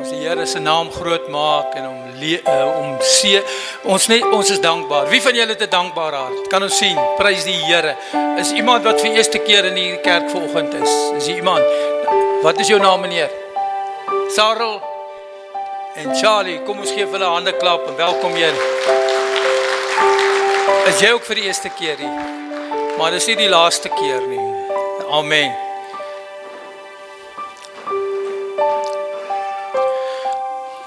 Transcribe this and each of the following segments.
ons die Here se naam groot maak en ons is dankbaar. Wie van julle het 'n dankbare hart? Kan ons sien? Prys die Here. Is iemand wat vir eerste keer in die kerk vanoggend is? Is hier iemand? Wat is jou naam, meneer? Sarel en Charlie, kom ons gee vir hulle 'n hande klap en welkom julle. Is jy ook vir die eerste keer hier? Maar dis nie die laaste keer nie. Amen.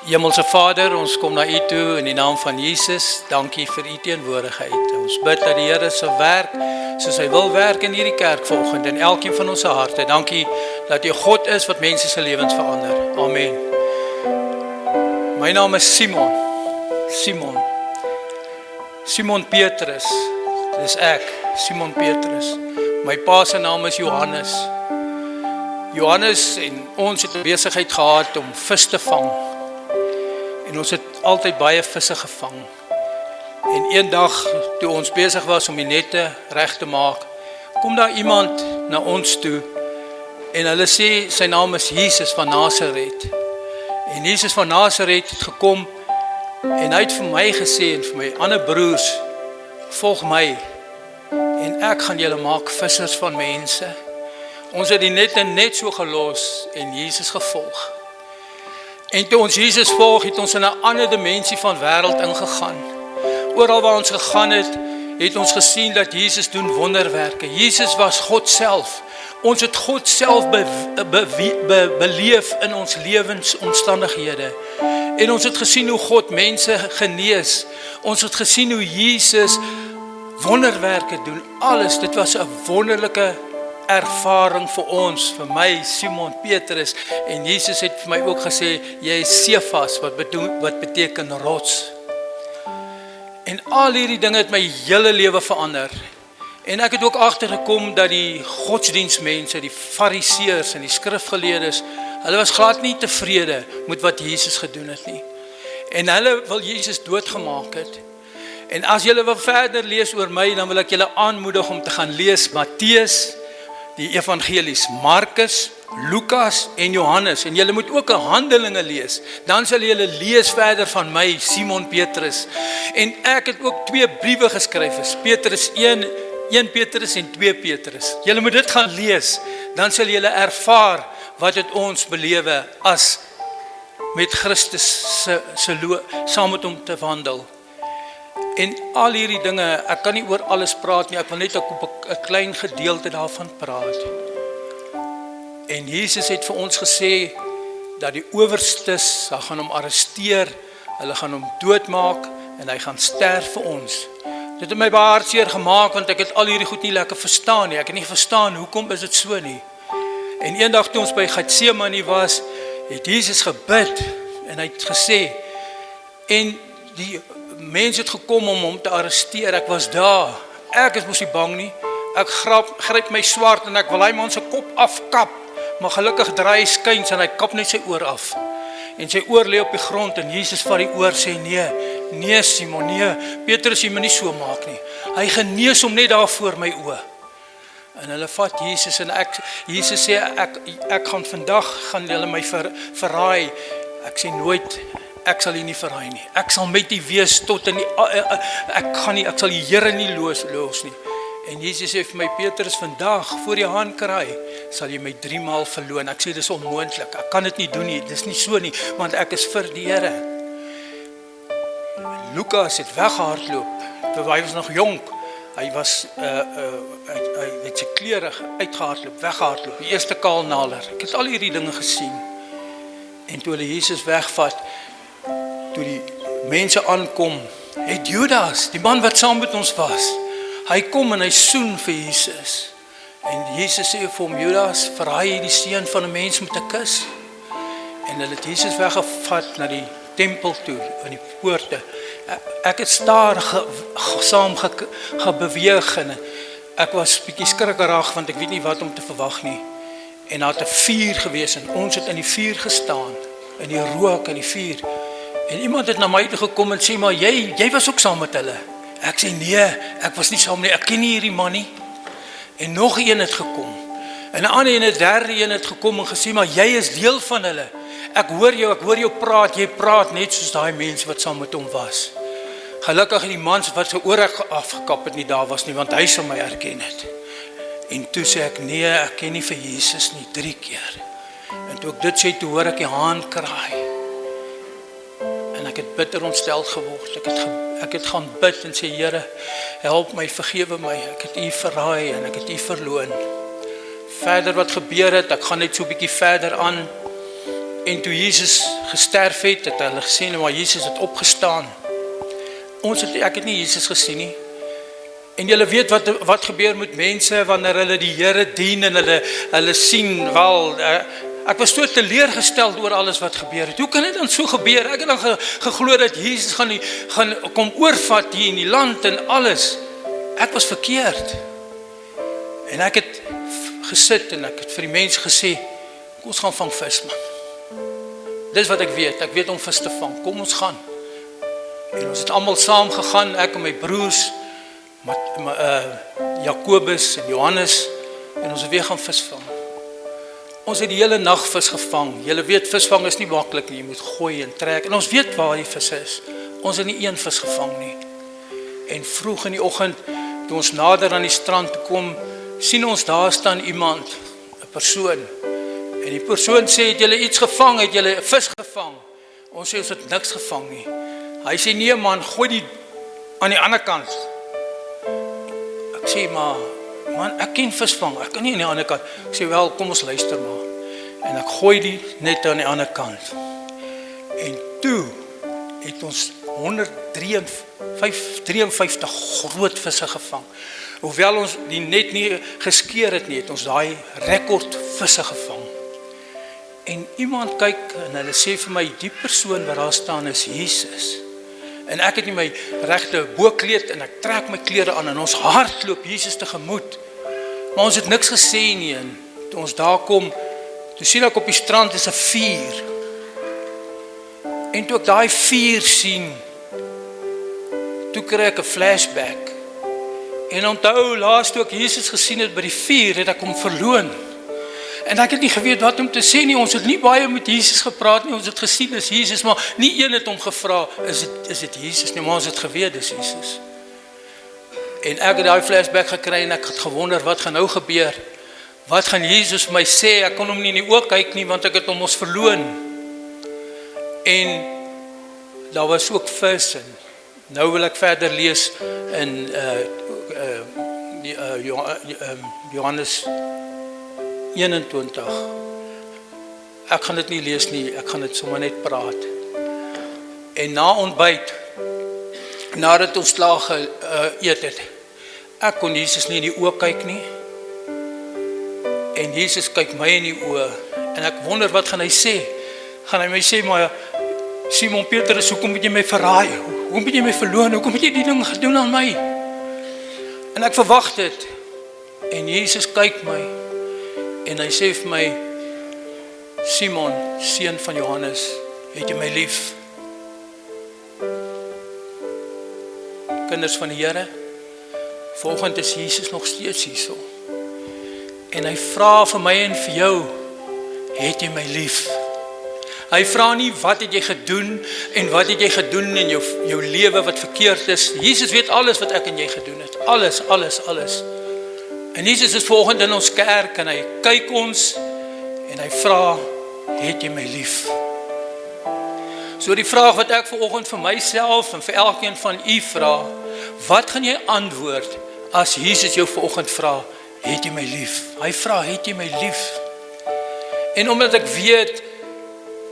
Hemelse Vader, ons kom na U toe in die naam van Jesus. Dankie vir U teenwoordigheid. Ons bid dat die Here sal werk soos hy wil werk in hierdie kerk vanoggend in elkeen van ons harte. Dankie dat U God is wat mense se lewens verander. Amen. My naam is Simon Petrus. Dis ek, Simon Petrus. My pa se naam is Johannes. Johannes en ons het 'n besigheid gehad om vis te vang. En ons het altyd baie visse gevang. En eendag, toe ons besig was om die nette reg te maak, kom daar iemand na ons toe en hulle sê sy naam is Jesus van Nasaret. En Jesus van Nasaret het gekom en hy het vir my gesê en vir my ander broers, volg my en ek gaan julle maak vissers van mense. Ons het die nette net so gelos en Jesus gevolg. En toe ons Jesus volg, het ons in 'n ander dimensie van wêreld ingegaan. Oral waar ons gegaan het ons gesien dat Jesus doen wonderwerke. Jesus was God self. Ons het God self beleef in ons lewensomstandighede. En ons het gesien hoe God mense genees. Ons het gesien hoe Jesus wonderwerke doen. Alles, dit was 'n wonderlike ervaring vir ons, vir my, Simon Petrus, en Jesus het vir my ook gesê, jy is Sefas, wat beteken rots. En al hierdie dinge het my hele lewe verander. En ek het ook agtergekom dat die godsdienstmense, die fariseërs en die skrifgeleerdes, hulle was glad nie tevrede met wat Jesus gedoen het nie. En hulle wil Jesus doodgemaak het. En as julle wil verder lees oor my, dan wil ek julle aanmoedig om te gaan lees Matteus, die evangelies, Markus, Lukas en Johannes, en julle moet ook 'n Handelinge lees, dan sal julle lees verder van my, Simon Petrus, en ek het ook 2 briewe geskryf, is Petrus 1 Petrus en 2 Petrus, julle moet dit gaan lees, dan sal julle ervaar wat het ons belewe as met Christus saam met hom te wandel. En al hierdie dinge, ek kan nie oor alles praat nie, ek wil net op 'n klein gedeelte daarvan praat. En Jesus het vir ons gesê, dat die owerstes, hulle gaan hom arresteer, hulle gaan hom doodmaak, en hy gaan sterf vir ons. Dit het my baie hartseer gemaak, want ek het al hierdie goed nie lekker verstaan nie, ek het nie verstaan, hoekom is dit so nie. En eendag toe ons by Getsemane was, het Jesus gebid, en hy het gesê, en die mense het gekom om hom te arresteer, ek was daar, ek is mos nie bang nie, ek gryp my swaard en ek wil hy man se kop afkap, maar gelukkig draai hy skuins en hy kap net sy oor af, en sy oor lê op die grond en Jesus vat die oor sê, nee Simon, nee, Petrus, jy moet nie so maak nie, hy genees hom net daar voor my oë, en hulle vat Jesus en Jesus sê, ek gaan vandag, gaan hulle my verraai, ek sê nooit, ek sal jy nie verraai nie. Ek sal met jy wees tot in die, ek sal die Here nie los nie. En Jesus sê vir my, Petrus, vandag, voor jy hand kraai, sal jy my 3 maal verloon. Ek sê, dis onmoontlik, ek kan dit nie doen nie, dis nie so nie, want ek is vir die Here. Lukas het weggehardloop, terwyl hy was nog jonk, hy was, hy het sy klere uitgehardloop, weggehardloop, die eerste kaalnaler, ek het al hierdie dinge gesien. En toe hulle Jesus wegvat, toe die mense aankom, het Judas, die man wat saam met ons was, hy kom en hy soen vir Jesus. En Jesus sê vir hom, Judas, verraai jy die seun van 'n mens met 'n kus? En hulle het Jesus weggevat na die tempel toe, in die poorte. Ek het stadig saam gebeweeg en ek was bietjie skrikkerig, want ek weet nie wat om te verwag nie. En daar het 'n vuur gewees en ons het in die vuur gestaan, in die rook en die vuur. En iemand het na my toe gekom en sê, maar jy was ook saam met hulle. Ek sê, nee, ek was nie saam nie, ek ken nie hierdie man nie. En nog een het gekom. En 'n ander en 'n derde een het gekom en gesê, maar jy is deel van hulle. ek hoor jou praat, jy praat net soos daai mense wat saam met hom was. Gelukkig die mans wat sy ore afgekap het nie daar was nie, want hy sou my herken het. En toe sê ek, nee, ek ken nie vir Jesus nie, 3 keer. En toe ek dit sê, toe hoor ek die haan kraai. En ek het bitter ontstel geword. Ek het gaan bid en sê, Here, help my, vergewe my. Ek het U verraai en ek het U verloon. Verder wat gebeur het, ek gaan net so 'n bietjie verder aan. En toe Jesus gesterf het, het hulle gesê, maar Jesus het opgestaan. Ek het nie Jesus gesien nie. En julle weet wat gebeur met mense wanneer hulle die Here dien en hulle sien wel. Ek was so teleurgesteld oor alles wat gebeur het. Hoe kan dit dan so gebeur? Ek het dan geglo dat Jesus gaan kom oorvat hier in die land en alles. Ek was verkeerd. En ek het gesit en ek het vir die mense gesê, kom ons gaan vang vis, man. Dis wat ek weet. Ek weet om vis te vang. Kom ons gaan. En ons het almal saam gegaan, ek en my broers, Jakobus en Johannes, en ons het weer gaan visvang. Ons het die hele nag vis gevang. Julle weet, visvang is nie maklik nie, jy moet gooi en trek, en ons weet waar die vis is. Ons het nie een vis gevang nie. En vroeg in die oggend, toe ons nader aan die strand kom, sien ons daar staan iemand, 'n persoon, en die persoon sê, het julle iets gevang, het julle 'n vis gevang? Ons sê, ons het niks gevang nie. Hy sê, nee man, gooi die aan die ander kant. Ek sê, maar man, ek ken visvang, ek kan nie aan die ander kant. Ek sê, wel, kom ons luister maar. En ek gooi die net aan die ander kant. En toe het ons 153 groot visse gevang. Hoewel ons die net nie geskeer het nie, het ons daai rekord visse gevang. En iemand kyk en hulle sê vir my, die persoon wat daar staan is Jesus. En ek het nie my regte boekleed en ek trek my klere aan en ons hardloop Jesus tegemoet. Maar ons het niks gesê nie. En toe ons daar kom, toe sien ek op die strand is 'n vuur. En toe ek daai vuur sien, toe kry ek 'n flashback. En onthou, laas toe ek Jesus gesien het by die vuur, het ek hom verloon. En ek het nie geweet wat om te sê nie, ons het nie baie met Jesus gepraat nie, ons het gesien is Jesus, maar nie een het hom gevra, is dit Jesus nie, maar ons het geweet is Jesus. En ek het daai flashback gekry en ek het gewonder, wat gaan nou gebeur? Wat gaan Jesus my sê? Ek kon hom nie in die oë kyk nie, want ek het hom ons verloon. En daar was ook vis, en nou wil ek verder lees in Johannes 21. Ek gaan dit nie lees nie, ek gaan dit sommer net praat. En na ontbyt, nadat ons klaar geëet het, ek kon Jesus nie in die oë kyk nie, en Jesus kyk my in die oë, en ek wonder wat gaan hy sê. Gaan hy my sê, maar Simon Petrus, hoekom het jy my verraai? Hoekom het jy my verloon? Hoekom het jy die ding gedoen aan my? En ek verwag dit, en Jesus kyk my, en hy sê vir my, Simon, seun van Johannes, het jy my lief? Kinders van die Here, vanoggend is Jesus nog steeds hierso. En hy vra vir my en vir jou, het jy my lief? Hy vra nie, wat het jy gedoen, en wat het jy gedoen in jou lewe wat verkeerd is. Jesus weet alles wat ek en jy gedoen het. Alles, alles, alles. En Jesus is vanoggend in ons kerk, en hy kyk ons, en hy vra, het jy my lief? So die vraag wat ek vanoggend vir myself, en vir elkeen van u vra, wat gaan jy antwoord, as Jesus jou vanoggend vra, het jy my lief? Hy vra, het jy my lief? En omdat ek weet,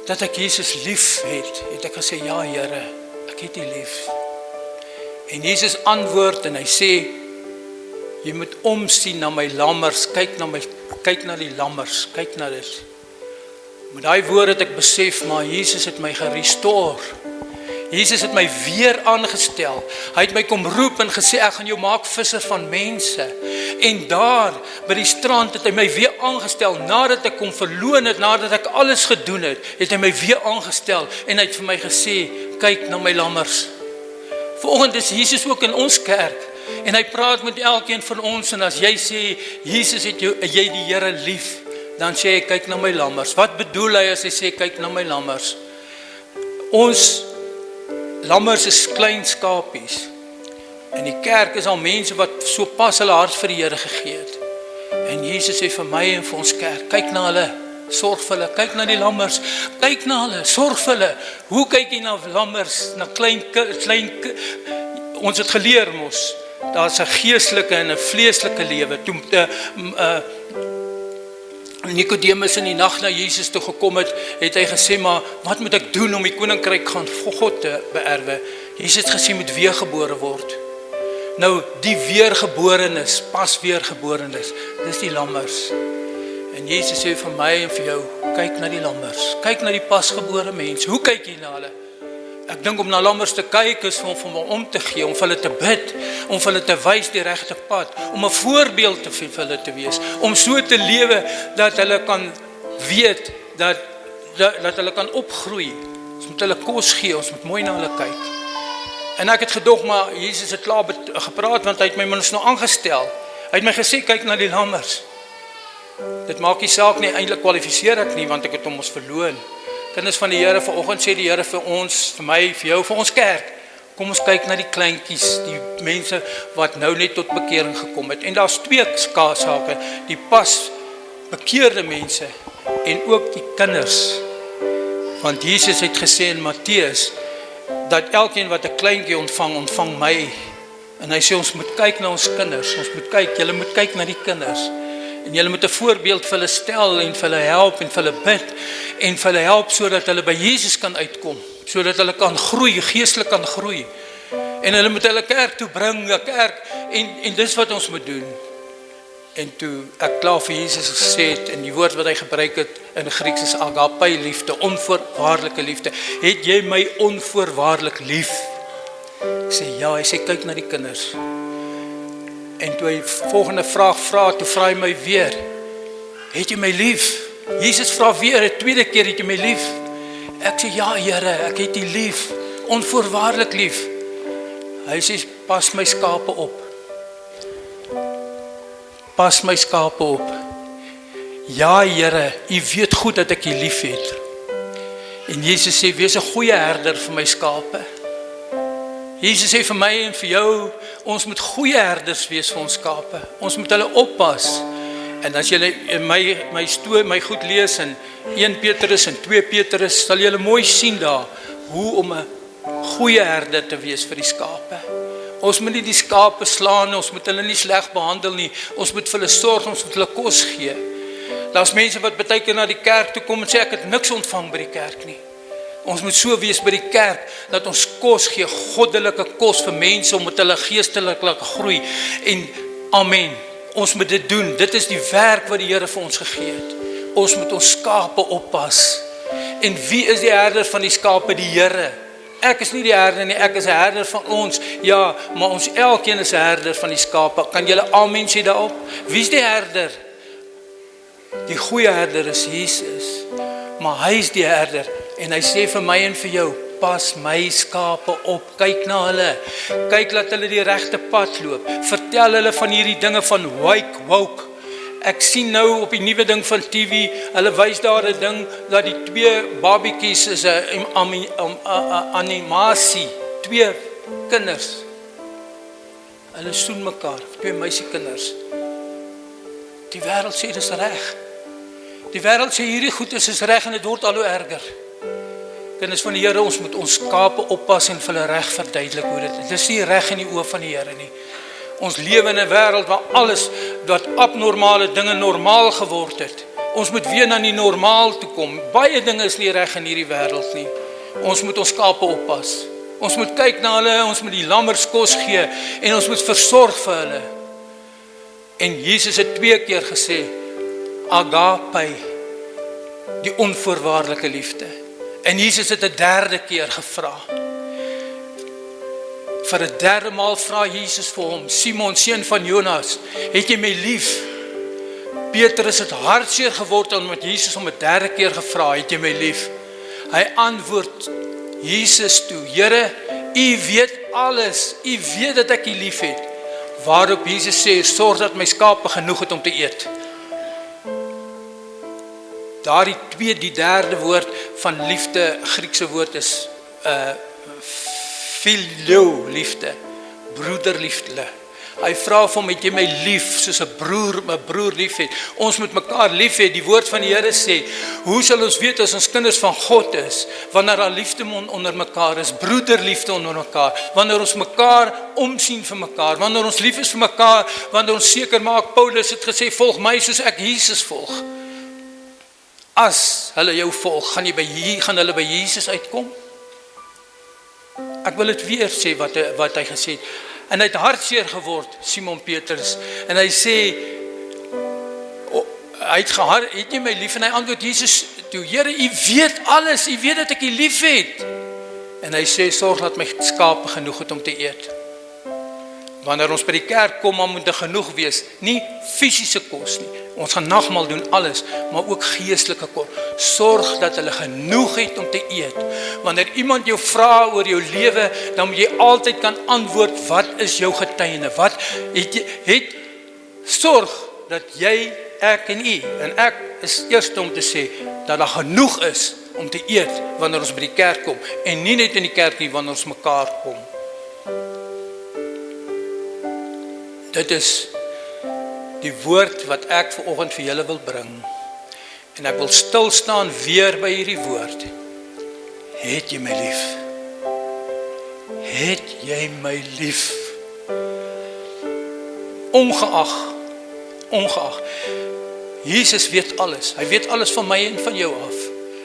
dat ek Jesus lief het ek gesê, ja Here, ek het U lief. En Jesus antwoord en hy sê, jy moet omsien na my lammers, kyk na die lammers, kyk na dit. Met daai woord het ek besef, maar Jesus het my gerestore. Jesus het my weer aangestel. Hy het my kom roep en gesê, ek gaan jou maak visser van mense. En daar, by die strand, het hy my weer aangestel. Nadat ek kom verloon het, nadat ek alles gedoen het, het hy my weer aangestel. En hy het vir my gesê, kyk na my lammers. Vanoggend is Jesus ook in ons kerk. En hy praat met elkeen van ons. En as jy sê, Jesus het jy die Here lief, dan sê hy, kyk na my lammers. Wat bedoel hy as hy sê, kyk na my lammers? Ons lammers is klein skapies. En die kerk is al mense wat so pas hulle hart vir die Here gegee het. En Jesus sê vir my en vir ons kerk, kyk na hulle, sorg vir hulle, kyk na die lammers, kyk na hulle, sorg vir hulle. Hoe kyk jy na lammers, na klein ons het geleer mos, daar is 'n geestelike en 'n vleeslike lewe. Toe Nicodemus in die nag na Jesus toe gekom het, het hy gesê, maar wat moet ek doen om die koninkryk van God te beerwe? Jesus het gesê, moet weergebore word. Nou, die weergeborenes, pas weergeborenes, dis die lammers. En Jesus sê vir my en vir jou, kyk na die lammers, kyk na die pasgebore mens. Hoe kyk jy na hulle? Ek dink om na lammers te kyk is om om te gee, om vir hulle te bid, om vir hulle te wys die regte pad, om 'n voorbeeld vir hulle te wees, om so te lewe dat hulle kan weet dat hulle kan opgroei. Ons moet hulle kos gee, ons moet mooi na hulle kyk. En ek het gedog, maar Jesus het klaar gepraat, want hy het my mens nou aangestel. Hy het my gesê, kyk na die lammers. Dit maak die saak nie, eintlik kwalifiseer ek nie, want ek het hom ons verloon. Kinders van die Here, vanoggend sê die Here vir ons, vir my, vir jou, vir ons kerk, kom ons kyk na die kleintjies, die mense wat nou net tot bekering gekom het. En daar's twee sake, die pas bekeerde mense en ook die kinders. Want Jesus het gesê in Matteus, dat elkeen wat 'n kleintjie ontvang my. En hy sê ons moet kyk na ons kinders, ons moet kyk, julle moet kyk na die kinders. En julle moet 'n voorbeeld vir hulle stel en vir hulle help en vir hulle bid en vir hulle help sodat hulle by Jesus kan uitkom, sodat hulle kan groei, geestelik kan groei. En hulle moet hulle kerk toe bring, 'n kerk en dis wat ons moet doen. En toe ek klaar vir Jesus gesê het, en die woord wat hy gebruik het in Grieks is agape, liefde, onvoorwaardelike liefde. Het jy my onvoorwaardelik lief? Ek sê ja, hy sê kyk na die kinders. En toe hy volgende vraag vra, toe vra hy my weer, het jy my lief? Jesus vra weer, 'n tweede keer, het jy my lief? Ek sê ja Here, ek het U lief, onvoorwaardelik lief. Hy sê pas my skape op. Pas my skape op. Ja Here, U weet goed dat ek U lief het. En Jesus sê, wees 'n goeie herder vir my skape. Jesus sê vir my en vir jou, ons moet goeie herders wees vir ons skape. Ons moet hulle oppas. En as julle my goed lees in 1 Petrus en 2 Petrus, sal julle mooi sien daar, hoe om 'n goeie herder te wees vir die skape. Ons moet nie die skape slaan, ons moet hulle nie sleg behandel nie, ons moet vir hulle sorg, ons moet hulle kos gee. Daar's mense wat baie keer na die kerk toe kom en sê, ek het niks ontvang by die kerk nie. Ons moet so wees by die kerk, dat ons kos gee, goddelike kos vir mense, omdat hulle geestelik groei. En amen, ons moet dit doen, dit is die werk wat die Here vir ons gegee het. Ons moet ons skape oppas. En wie is die herder van die skape? Die Here. Ek is nie die herder nie, ek is 'n herder van ons. Ja, maar ons elkeen is 'n herder van die skape. Kan julle amen sê daarop? Wie is die herder? Die goeie herder is Jesus. Maar hy is die herder. En hy sê vir my en vir jou, pas my skape op, kyk na hulle. Kyk dat hulle die regte pad loop. Vertel hulle van hierdie dinge van woke. Ek sien nou op die nuwe ding van TV, hulle wys daar 'n ding, dat die twee babiekies is 'n animasie, twee kinders. Hulle soen mekaar, twee meisiekinders. Die wêreld sê dis reg. Die wêreld sê hierdie goed is reg en dit word al hoe erger. Kinders van die Here, ons moet ons skape oppas en vir hulle reg verduidelik hoe dit is. Dit is nie reg in die oë van die Here nie. Ons lewe in 'n wêreld waar alles wat abnormale dinge normaal geword het. Ons moet weer na die normaal toe kom. Baie dinge is nie reg in hierdie wêreld nie. Ons moet ons skape oppas. Ons moet kyk na hulle, ons moet die lammers kos gee en ons moet versorg vir hulle. En Jesus het 2 keer gesê, agape, die onvoorwaardelike liefde. En Jesus het 'n 3de keer gevra. Vir 'n 3de maal vra Jesus vir hom, Simon, seun van Jonas, het jy my lief? Petrus het hartseer geword omdat Jesus hom 'n 3de keer gevra, het jy my lief? Hy antwoord Jesus toe, Here, U weet alles, U weet dat ek U lief het. Waarop Jesus sê, sorg dat my skape genoeg het om te eet. die derde woord van liefde, Griekse woord is phileo, liefde, broederliefde. Hy vra vir hom, het jy my lief, soos 'n broer lief het. Ons moet mekaar lief hê. Die woord van die Here sê, hoe sal ons weet as ons kinders van God is, wanneer daar liefde onder mekaar is, broederliefde onder mekaar, wanneer ons mekaar omsien vir mekaar, wanneer ons lief is vir mekaar, wanneer ons seker maak, Paulus het gesê, volg my soos ek Jesus volg. As hulle jou volg, gaan hulle by Jesus uitkom? Ek wil dit weer sê wat hy gesê het. En hy het hartseer geword, Simon Petrus, en hy sê, het jy my lief? En hy antwoord Jesus toe, Here, u weet alles, u weet dat ek u lief het. En hy sê, sorg dat my skape genoeg het om te eet. Wanneer ons by die kerk kom, dan moet er genoeg wees, nie fisiese kos nie. Ons gaan nagmaal doen alles, maar ook geestelike kos. Sorg dat hulle genoeg het om te eet. Wanneer iemand jou vra oor jou lewe, dan moet jy altyd kan antwoord, wat is jou getuienis? Sorg dat jy, ek en u, en ek is eerste om te sê, dat daar genoeg is om te eet, wanneer ons by die kerk kom, en nie net in die kerk nie, wanneer ons mekaar kom. Dit is die woord wat ek vanoggend vir julle wil bring. En ek wil stil staan weer by hierdie woord. Het jy my lief? Het jy my lief? Ongeag. Jesus weet alles. Hy weet alles van my en van jou af.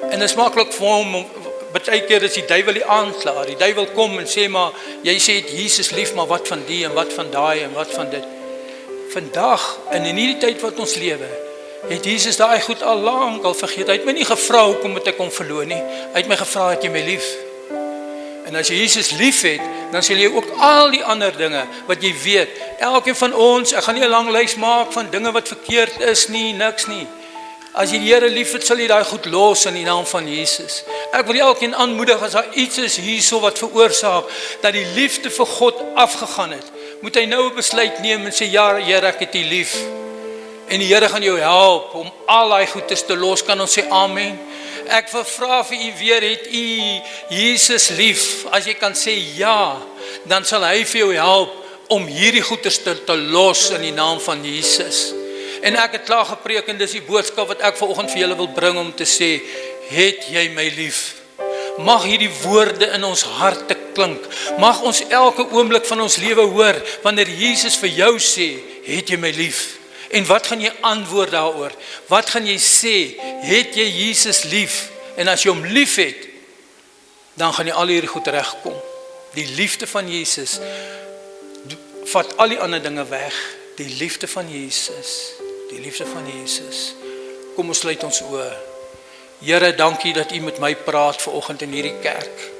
En dit is maklik vir hom, baie keer is die duiwel die aanklaer. Die duiwel kom en sê, maar jy sê het Jesus lief, maar wat van die en wat van daai en wat van dit? Vandag, en in die tyd wat ons lewe, het Jesus daai goed al lank al vergeet. Hy het my nie gevra hoekom moet ek hom verloor nie. Hy het my gevra, het jy my lief? En as jy Jesus lief het, dan sal jy ook al die ander dinge wat jy weet. Elkeen van ons, ek gaan nie 'n lang lys maak van dinge wat verkeerd is nie, niks nie. As jy die Here lief het, sal jy daai goed los in die naam van Jesus. Ek wil elkeen aanmoedig, as daar iets is hierso wat veroorsaak, dat die liefde vir God afgegaan het, moet hy nou 'n besluit neem en sê, ja, Here, ek het U lief. En die Here gaan jou help om al daai goedes te los. Kan ons sê amen? Ek vra vir u weer, het u Jesus lief? As jy kan sê ja, dan sal hy vir jou help om hierdie goedes te los in die naam van Jesus. En ek het klaar gepreek en dis die boodskap wat ek vanoggend vir julle wil bring om te sê, het jy my lief? Mag hierdie woorde in ons harte klink. Mag ons elke oomblik van ons lewe hoor, wanneer Jesus vir jou sê, het jy my lief? En wat gaan jy antwoord daaroor? Wat gaan jy sê? Het jy Jesus lief? En as jy hom lief het, dan gaan jy al hierdie goed regkom. Die liefde van Jesus vat al die ander dinge weg. Die liefde van Jesus. Die liefde van Jesus. Kom ons sluit ons oë. Here, dankie dat U met my praat vanoggend in hierdie kerk.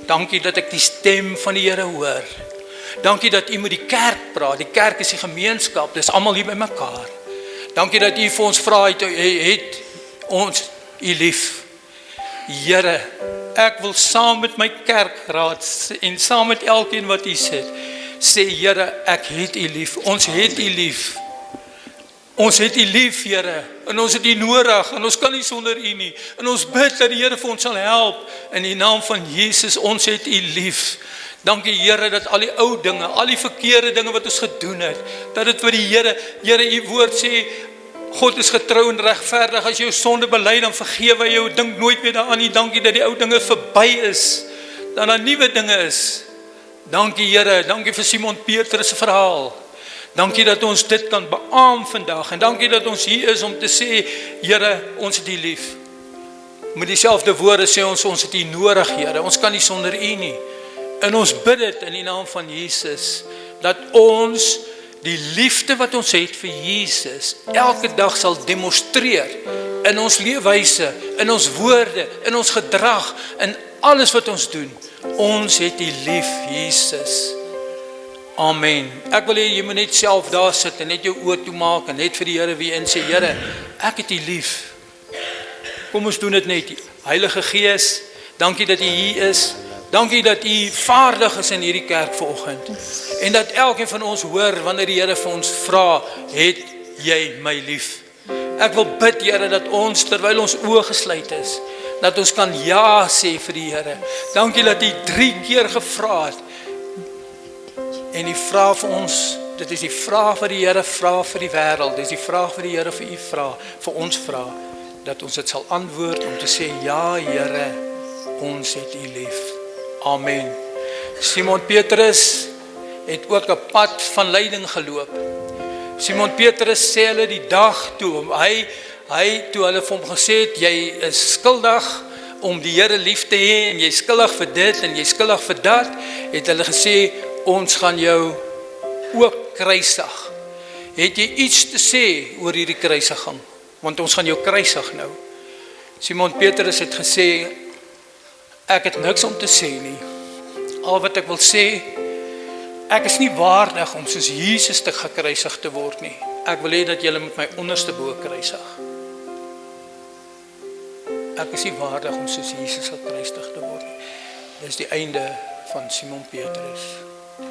Dankie dat ek die stem van die Here hoor. Dankie dat U met die kerk praat. Die kerk is die gemeenskap, dis almal hier by mekaar. Dankie dat U vir ons vra het ons U lief. Here, ek wil saam met my kerkraad en saam met elkeen wat hier sit, sê Here, ek het U lief. Ons het U lief. Ons het U lief, Here, en ons het U nodig, en ons kan nie sonder U nie. En ons bid dat die Here vir ons sal help. In die naam van Jesus, ons het U lief. Dankie Here dat al die ou dinge, al die verkeerde dinge wat ons gedoen het, dat dit vir die Here, U woord sê, God is getrou en regverdig. As jy jou sonde bely, dan vergewe hy jou, dink nooit weer daaraan nie. Dankie dat die ou dinge verby is, dat daar nuwe dinge is. Dankie Here, dankie vir Simon Petrus se verhaal. Dankie dat ons dit kan beamoen vandag, en dankie dat ons hier is om te sê, Here, ons het U lief. Met dieselfde woorde sê ons het U nodig, Here, ons kan nie sonder U nie. En ons bid dit in die naam van Jesus, dat ons die liefde wat ons het vir Jesus, elke dag sal demonstreer, in ons leefwyse, in ons woorde, in ons gedrag, in alles wat ons doen. Ons het U lief, Jesus. Amen. Ek wil hê jy moet net self daar sit en net jou oë toemaak en net vir die Here weer en sê, Here, ek het U lief. Kom ons doen dit net. Heilige Gees, dankie dat U hier is. Dankie dat U vaardig is in hierdie kerk vanoggend. En dat elkeen van ons hoor wanneer die Here vir ons vra, het jy my lief? Ek wil bid, Here, dat ons, terwyl ons oë gesluit is, dat ons kan ja sê vir die Here. Dankie dat U 3 keer gevra het. En die vraag vir ons, dit is die vraag wat die Here vra vir die wêreld, dit is die vraag wat die Here vir U vra, vir ons vra, dat ons dit sal antwoord om te sê, ja Here, ons het U lief. Amen. Simon Petrus het ook 'n pad van lyding geloop. Simon Petrus sê hulle die dag toe, toe hulle vir hom gesê het, jy is skuldig om die Here lief te hê, en jy is skuldig vir dit, en jy is skuldig vir dat, het hulle gesê, ons gaan jou ook kruisig. Het jy iets te sê oor hierdie kruisiging? Want ons gaan jou kruisig nou. Simon Petrus het gesê, ek het niks om te sê nie. Al wat ek wil sê, ek is nie waardig om soos Jesus te gekruisig te word nie. Ek wil hê dat julle met my onderste bo kruisig. Ek is nie waardig om soos Jesus gekruisig te word nie. Dis die einde van Simon Petrus.